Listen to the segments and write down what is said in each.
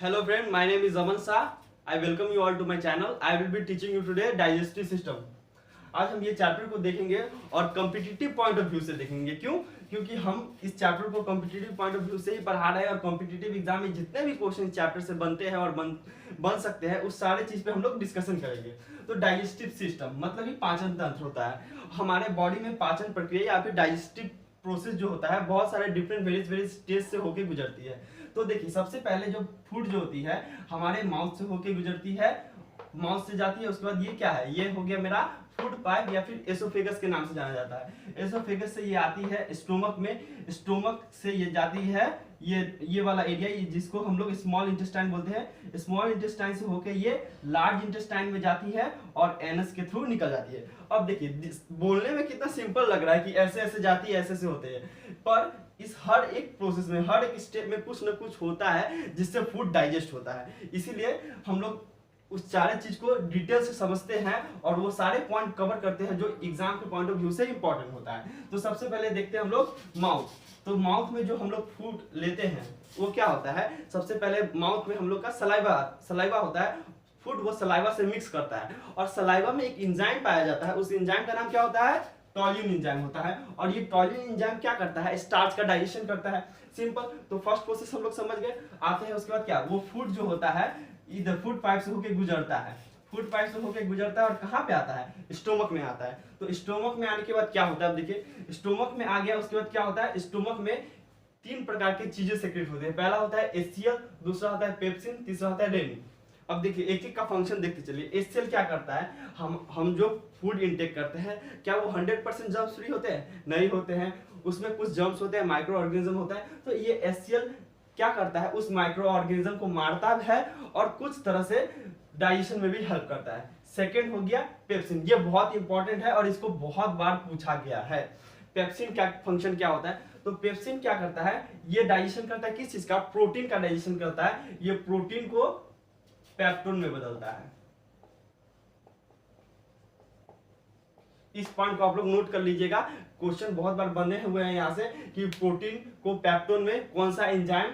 Hello friend, my name is Aman Shah. I welcome you all to my channel. I will be teaching you today digestive system. आज हम ये chapter को देखेंगे और competitive point of view से देखेंगे। क्यों? क्योंकि हम इस चैप्टर को कॉम्पिटिटिव पॉइंट ऑफ व्यू से ही पढ़ा रहे हैं और कॉम्पिटिटिव एग्जाम में जितने भी क्वेश्चन चैप्टर से बनते हैं और बन सकते हैं उस सारे चीज पे हम लोग डिस्कशन करेंगे। तो डाइजेस्टिव सिस्टम मतलब ही पाचन तंत्र होता है। हमारे बॉडी में पाचन प्रक्रिया या फिर डाइजेस्टिव प्रोसेस जो होता है बहुत सारे डिफरेंट वेरियस स्टेज से होके गुजरती है। तो देखिए सबसे पहले जो फूड जो होती है हमारे माउथ से होके गुजरती है, माउथ से जाती है। उसके बाद ये क्या है, ये हो गया मेरा फूड पाइप या फिर एसोफेगस के नाम से जाना जाता है। एसोफेगस से ये आती है स्टोमक में, स्टोमक से ये जाती है ये वाला एरिया जिसको हम लोग स्मॉल इंटेस्टाइन बोलते हैं। स्मॉल इंटेस्टाइन से होके ये लार्ज इंटेस्टाइन में जाती है और एनस के थ्रू निकल जाती है। अब देखिए बोलने में कितना सिंपल लग रहा है कि ऐसे ऐसे जाती है, ऐसे ऐसे होते हैं, पर इस हर एक प्रोसेस में हर एक स्टेप में कुछ ना कुछ होता है जिससे फूड डाइजेस्ट होता है। इसीलिए हम लोग उस सारे चीज को डिटेल से समझते हैं और वो सारे पॉइंट कवर करते हैं जो एग्जाम के पॉइंट ऑफ व्यू से इंपॉर्टेंट होता है। तो सबसे पहले देखते हैं हम लोग माउथ। तो माउथ में जो हम लोग फूड लेते हैं वो क्या होता है, सबसे पहले माउथ में हम लोग का सलाइवा होता है। फूड वो सलाइवा से मिक्स करता है और सलाइवा में एक एंजाइम पाया जाता है। उस एंजाइम का नाम क्या होता है, टॉल्यून एंजाइम होता है। और ये टॉल्यून एंजाइम क्या करता है, स्टार्च का डाइजेशन करता है। सिंपल। तो फर्स्ट प्रोसेस हम लोग समझ गए। आते हैं उसके बाद क्या, वो फूड जो होता है इधर फूड पाइप से होके गुजरता है। फूड पाइप से होके गुजरता है और कहाँ पे आता है, स्टोमक में आता है। तो स्टोमक में आने के बाद क्या होता है, अब देखिए स्टोमक में आ गया। उसके बाद क्या होता है, स्टोमक में तीन प्रकार की चीजें सेक्रेट होती है। पहला होता है एचसीएल, दूसरा होता है पेप्सिन, तीसरा होता है रेनिन। अब देखिए एक एक का फंक्शन देखते चलिए। एचसीएल क्या करता है, हम जो फूड इनटेक करते हैं क्या वो 100% जर्म्स फ्री होते हैं, नहीं होते हैं। उसमें कुछ जर्म्स होते हैं, माइक्रो ऑर्गेनिज्म होता है। तो ये एचसीएल क्या करता है, उस माइक्रो ऑर्गेनिज्म को मारता है और कुछ तरह से डाइजेशन में भी हेल्प करता है। सेकेंड हो गया पेप्सिन। ये बहुत इंपॉर्टेंट है और इसको बहुत बार पूछा गया है। पेप्सिन का फंक्शन क्या होता है, तो पेप्सिन क्या करता है, ये डाइजेशन करता है किस चीज का, प्रोटीन का डाइजेशन करता है। ये प्रोटीन को पेप्टोन में बदलता है। इस पॉइंट को आप लोग नोट कर लीजिएगा। क्वेश्चन बहुत बार बने हुए हैं यहाँ से कि प्रोटीन को पेप्टोन में कौन सा एंजाइम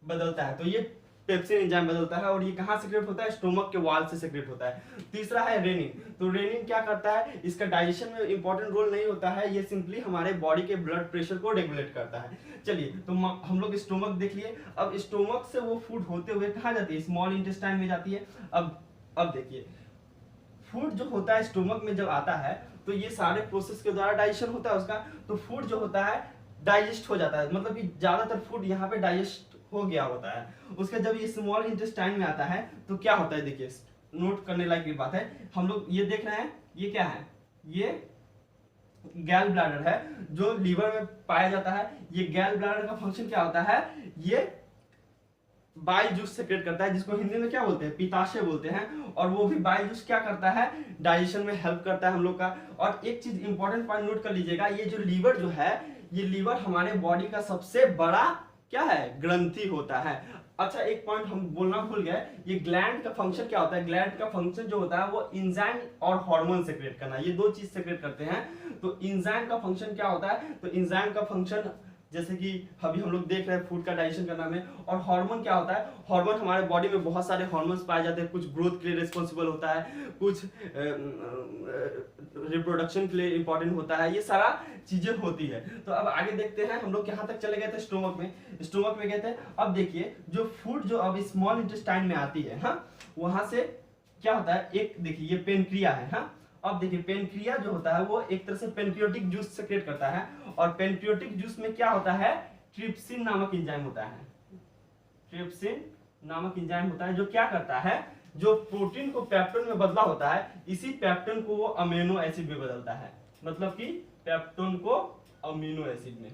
बदलता है। तो ये पेप्सिन एंजाइम बदलता है और ये कहाँ सेक्रेट होता है, स्टोमक के वॉल से सेक्रेट होता है। तीसरा है रेनिन। तो रेनिन क्या करता है, इसका डाइजेशन में इंपॉर्टेंट रोल नहीं होता है, ये सिंपली हमारे बॉडी के ब्लड प्रेशर को रेगुलेट करता है। चलिए तो हम लोग स्टोमक देख लिए। अब स्टोमक से वो फूड होते हुए कहाँ जाती है, स्मॉल इंटेस्टाइन में जाती है। अब देखिए फूड जो होता है स्टोमक में जब आता है तो ये सारे प्रोसेस के द्वारा डाइजेशन होता है उसका। तो फूड जो होता है डाइजेस्ट हो जाता है, मतलब कि ज्यादातर फूड यहाँ पे डाइजेस्ट हो गया होता है। उसके जब ये स्मॉल इंटेस्टाइन में आता है तो क्या होता है, देखिए नोट करने लायक की बात है। हम लोग ये देख रहे हैं, ये क्या है, ये गैल ब्लैडर है जो लीवर में पाया जाता है। ये गैल ब्लैडर का फंक्शन क्या होता है, ये बाइल जूस सेक्रेट करता है, जिसको हिंदी में क्या बोलते हैं, पिताशय बोलते हैं। और वो भी बाइल जूस क्या करता है, डाइजेशन में हेल्प करता है हम लोग का। और एक चीज इंपॉर्टेंट पॉइंट नोट कर लीजिएगा, ये जो लीवर जो है, ये लीवर हमारे बॉडी का सबसे बड़ा क्या है, ग्रंथि होता है। अच्छा एक पॉइंट हम बोलना भूल गए, ये ग्लैंड का फंक्शन क्या होता है, ग्लैंड का फंक्शन जो होता है वो एंजाइम और हार्मोन सेक्रेट करना, ये दो चीज सेक्रेट करते हैं। तो एंजाइम का फंक्शन क्या होता है, तो एंजाइम का फंक्शन जैसे कि अभी हम लोग देख रहे हैं फूड का डाइजेशन करना में। और हार्मोन क्या होता है, हार्मोन हमारे बॉडी में बहुत सारे हार्मोन्स पाए जाते हैं। कुछ ग्रोथ के लिए रिस्पॉन्सिबल होता है, कुछ रिप्रोडक्शन के लिए इंपॉर्टेंट होता है, ये सारा चीजें होती है। तो अब आगे देखते हैं, हम लोग यहाँ तक चले गए थे स्टोमक में गए थे। अब देखिए जो फूड जो अब स्मॉल इंटेस्टाइन में आती है, हाँ वहां से क्या होता है, एक देखिए ये पेनक्रिया है। हाँ अब देखिए पेनक्रिया जो होता है वो एक तरह से पेनक्रियोटिक जूस सेक्रेट करता है। और पेनक्रियोटिक जूस में क्या होता है, ट्रिप्सिन नामक एंजाइम होता है। ट्रिप्सिन नामक एंजाइम होता है जो क्या करता है, जो प्रोटीन को पेप्टोन में बदला होता है, इसी पेप्टोन को वो अमीनो एसिड में बदलता है। मतलब कि पेप्टोन को अमीनो एसिड में।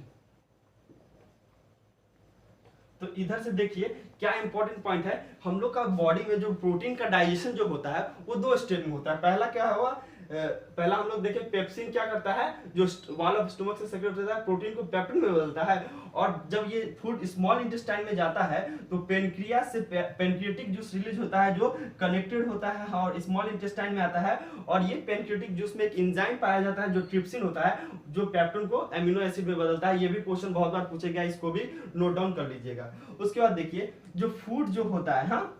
तो इधर से देखिए क्या इंपॉर्टेंट पॉइंट है, हम लोग का बॉडी में जो प्रोटीन का डाइजेशन जो होता है वो दो स्टेज में होता है। पहला क्या हुआ, पहला हम लोग देखें पेप्सिन क्या करता है, जो वॉल ऑफ स्टमक से सेक्रेट होता है, प्रोटीन को पेप्टिन में बदलता है, और जब ये फूड स्मॉल इंटेस्टाइन में जाता है तो पेनक्रियास से पेनक्रियाटिक जूस रिलीज होता है जो कनेक्टेड होता है और स्मॉल इंटेस्टाइन में आता है, और ये पेनक्रियाटिक जूस में एक एंजाइम पाया जाता है जो ट्रिप्सिन होता है, जो पेप्टोन को अमीनो एसिड में बदलता है। ये भी क्वेश्चन बहुत बार पूछे गया, इसको भी नोट डाउन कर लीजिएगा। उसके बाद देखिए जो फूड जो होता है, हाँ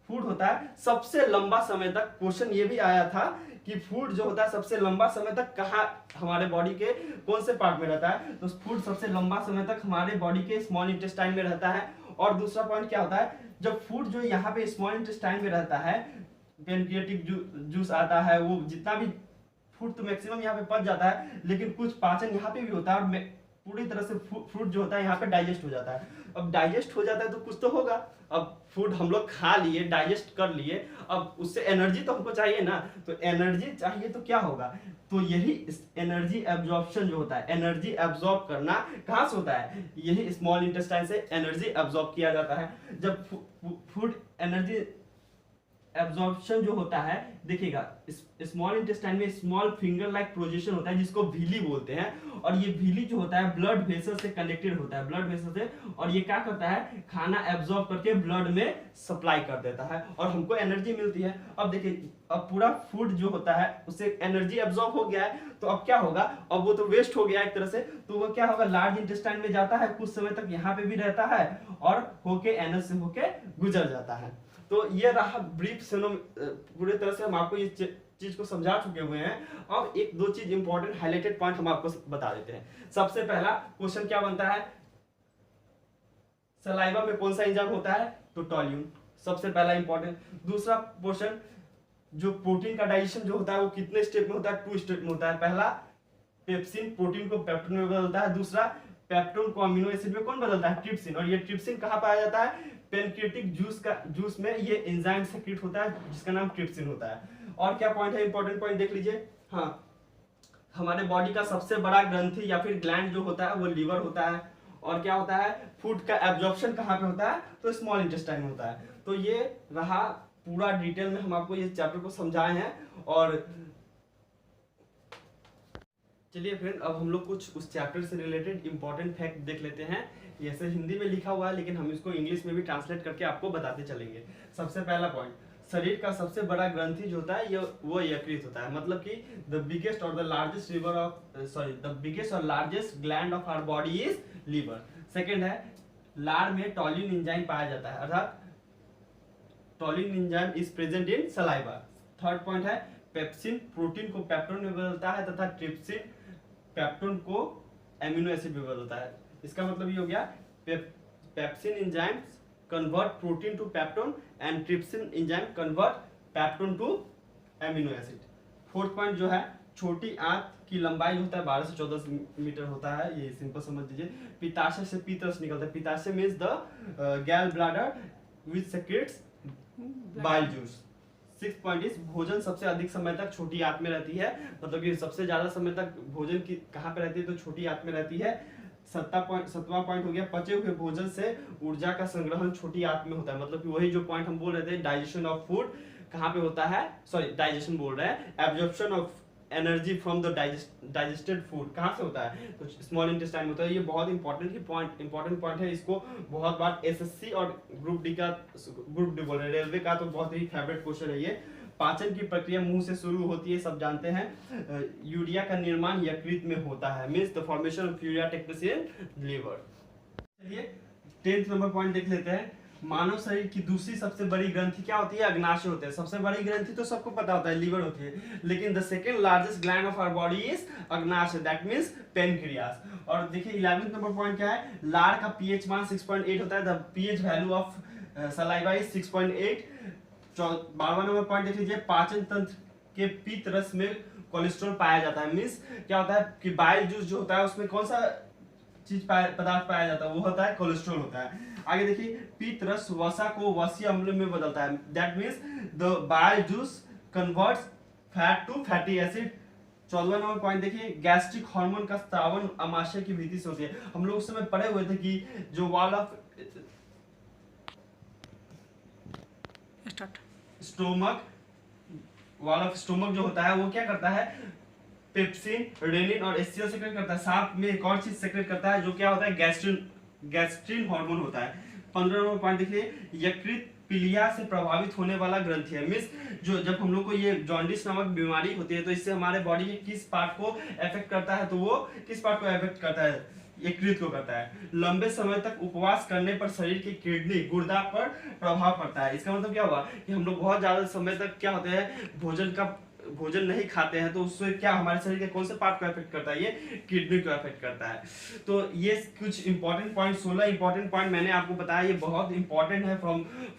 फूड होता है सबसे लंबा समय तक, क्वेश्चन ये भी आया था कि फूड जो होता है सबसे लंबा समय तक कहाँ हमारे बॉडी के कौन से पार्ट में रहता है, तो फूड सबसे लंबा समय तक हमारे बॉडी के स्मॉल इंटेस्टाइन में रहता है। और दूसरा पॉइंट क्या होता है, जब फूड जो यहाँ पे स्मॉल इंटेस्टाइन में रहता है, पेनक्रियाटिक जूस आता है, वो जितना भी फूड तो मैक्सिमम यहाँ पे पच जाता है, लेकिन कुछ पाचन यहाँ पे भी होता है और पूरी तरह से फूड जो होता है यहाँ पे डाइजेस्ट हो जाता है। अब डाइजेस्ट हो जाता है तो कुछ तो होगा, अब फूड हम लोग खा लिए, डाइजेस्ट कर लिए, अब उससे एनर्जी तो हमको चाहिए ना, तो एनर्जी चाहिए तो क्या होगा, तो यही एनर्जी एब्जॉर्प्शन जो होता है, एनर्जी एब्जॉर्ब करना कहाँ से होता है, यही स्मॉल इंटेस्टाइन से एनर्जी एब्जॉर्ब किया जाता है। जब फूड एनर्जी एब्जॉर्प्शन जो होता है, देखिएगा स्मॉल इंटेस्टाइन में स्मॉल फिंगर लाइक प्रोजेक्शन होता है जिसको विली बोलते हैं, और ये विली जो होता है ब्लड वेसल से कनेक्टेड होता है, ब्लड वेसल से, और ये क्या करता है खाना एब्जॉर्ब करके ब्लड में सप्लाई कर देता है और हमको एनर्जी मिलती है। अब देखिए अब पूरा फूड जो होता है उससे एनर्जी एब्जॉर्ब हो गया है, तो अब क्या होगा, अब वो तो वेस्ट हो गया एक तरह से, तो वो क्या होगा लार्ज इंटेस्टाइन में जाता है, कुछ समय तक यहाँ पे भी रहता है और होके एनस से होके गुजर जाता है। तो ये रहा ब्रीफ सिनोम, पूरे तरह से हम आपको ये चीज को समझा चुके हुए हैं। अब एक दो चीज इंपॉर्टेंट हाईलाइटेड पॉइंट हम आपको बता देते हैं। सबसे पहला क्वेश्चन क्या बनता है, सलाइवा में कौन सा एंजाइम होता है, तो टॉल्यून, सबसे पहला इंपॉर्टेंट। दूसरा क्वेश्चन, जो प्रोटीन का डाइजेशन जो होता है वो कितने स्टेप में होता है, 2 स्टेप में होता है। पहला पेप्सिन प्रोटीन को पेप्टोन में बदलता है, दूसरा पेप्टोन को अमीनो एसिड में कौन बदलता है, ट्रिप्सिन, और ये ट्रिप्सिन कहाँ पाया जाता है, पेनक्रियाटिक जूस में ये एंजाइम सेक्रेट होता है जिसका नाम ट्रिप्सिन होता है। और क्या पॉइंट है, इंपॉर्टेंट पॉइंट देख लीजिए, हाँ हमारे बॉडी का सबसे बड़ा ग्रंथि या फिर ग्लैंड जो होता है वो लीवर होता है, और क्या होता है फूड का एब्जॉर्प्शन कहाँ पे होता है, तो स्मॉल इंटेस्टाइन में होता है। तो ये रहा पूरा डिटेल में हम आपको ये चैप्टर को समझाए हैं। और चलिए फ्रेंड अब हम लोग कुछ उस चैप्टर से रिलेटेड इंपॉर्टेंट फैक्ट देख लेते हैं। ये ऐसे हिंदी में लिखा हुआ है लेकिन हम इसको इंग्लिश में भी ट्रांसलेट करके आपको बताते चलेंगे। सबसे पहला पॉइंट, शरीर का सबसे बड़ा ग्रंथि जो होता है ये वो यकृत होता है, मतलब कि द बिगेस्ट और द लार्जेस्ट द बिगेस्ट और largest gland of our body is liver. Second है लार में टॉलिन एंजाइम पाया जाता है, अर्थात ptyalin enzyme is present in saliva. Third point है पेप्सिन प्रोटीन को पेप्टोन में बदलता है तथा ट्रिप्सिन पेप्टोन को एमिनो एसिड में बदलता है। इसका मतलब ये हो गया pepsin enzymes convert protein to peptone and trypsin enzyme convert peptone to amino acid. Fourth point जो है छोटी आंत की लंबाई जो होता है 12 से 14 मीटर होता है, ये सिंपल समझ लीजिए। पित्ताशय से पीत रस निकलता है, पित्ताशय means the gall bladder which secretes bile juice. Six point is भोजन सबसे अधिक समय तक छोटी आंत में रहती है, मतलब कि सबसे ज्यादा समय तक भोजन की कहाँ पे रहती है, तो छोटी आंत में रहती है। सातवां पॉइंट हो गया पचे हुए भोजन से ऊर्जा का संग्रहण छोटी आंत में होता है, मतलब कि वही जो पॉइंट हम बोल रहे थे डाइजेशन ऑफ फूड कहाँ पे होता है, सॉरी डाइजेशन बोल रहे हैं, absorption of energy from the digested food कहाँ से होता है, तो स्मॉल इंटेस्टाइन में होता है। ये बहुत इंपॉर्टेंट पॉइंट है, इसको बहुत बार एसएससी और ग्रुप डी बोल रहे हैं, रेलवे का तो बहुत ही फेवरेट क्वेश्चन है ये। पाचन की प्रक्रिया मुंह से शुरू होती है, सब जानते हैं। यूरिया का निर्माण यकृत में होता है, means the formation of urea takes place in liver. चलिए 10th नंबर पॉइंट देख लेते हैं। मानव शरीर की दूसरी सबसे बड़ी ग्रंथि क्या होती है, अग्नाशय होते हैं। सबसे बड़ी ग्रंथि तो सबको पता होता है लीवर होती है, लेकिन the second largest gland of our body is अग्नाशय, दैट मींस पेनक्रियास। और देखिए 11th नंबर पॉइंट क्या है, लार का पीएच मान 6.8 होता है, the pH value of saliva is 6.8। 12वां नंबर पॉइंट देख लीजिए, पाचन तंत्र के पीत रस में कोलेस्ट्रॉल पाया जाता है, मींस क्या होता है कि बाइल जूस जो होता है उसमें कौन सा पदार्थ पाया जाता है, वो होता है कोलेस्ट्रॉल होता है। आगे देखिए पीत रस वसा को वसीय अम्ल में बदलता है, that means the bile juice converts fat to fatty acid. 14वां नंबर पॉइंट देखिए, गैस्ट्रिक हार्मोन का स्रावन अमाशय की भीति से होती है। हम लोग उस समय पढ़े हुए थे कि जो wall of stomach wall of stomach जो होता है वो क्या करता है, पेप्सिन, रेनिन और एचसीएल सेक्रेट करता है। साथ में एक और चीज सेक्रेट करता है जो क्या होता है, गैस्ट्रिन हार्मोन होता है। 15 नंबर पॉइंट देखिए, यकृत पीलिया से प्रभावित होने वाला ग्रंथि है। मिस जो जब हम लोग को ये जॉन्डिस नामक बीमारी होती है तो इससे हमारे बॉडी के किस पार्ट को अफेक्ट करता है, तो वो किस पार्ट को अफेक्ट करता है, यकृत को करता है। लंबे समय तक उपवास करने पर शरीर की किडनी गुर्दा पर प्रभाव पड़ता है। इसका मतलब क्या हुआ कि हम लोग बहुत ज्यादा समय तक क्या होते हैं, भोजन नहीं खाते हैं तो उससे क्या हमारे शरीर के कौन से पार्ट को अफेक्ट करता है, ये किडनी को अफेक्ट करता है। तो ये कुछ इंपॉर्टेंट पॉइंट, 16 इंपॉर्टेंट पॉइंट मैंने आपको बताया, ये बहुत इंपॉर्टेंट है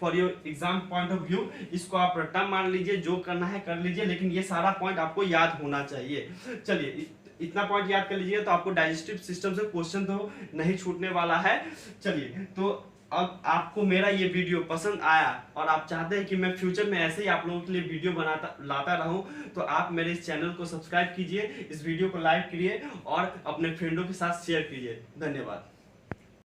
for your exam point of view. इसको आप रट्टा मान लीजिए, जो करना है कर लीजिए, लेकिन ये सारा पॉइंट आपको याद होना चाहिए। चलिए इतना पॉइंट याद कर लीजिए तो आपको डाइजेस्टिव सिस्टम से क्वेश्चन तो नहीं छूटने वाला है। चलिए, तो अब आपको मेरा ये वीडियो पसंद आया और आप चाहते हैं कि मैं फ्यूचर में ऐसे ही आप लोगों के लिए वीडियो लाता रहूं, तो आप मेरे इस चैनल को सब्सक्राइब कीजिए, इस वीडियो को लाइक कीजिए और अपने फ्रेंडों के साथ शेयर कीजिए। धन्यवाद।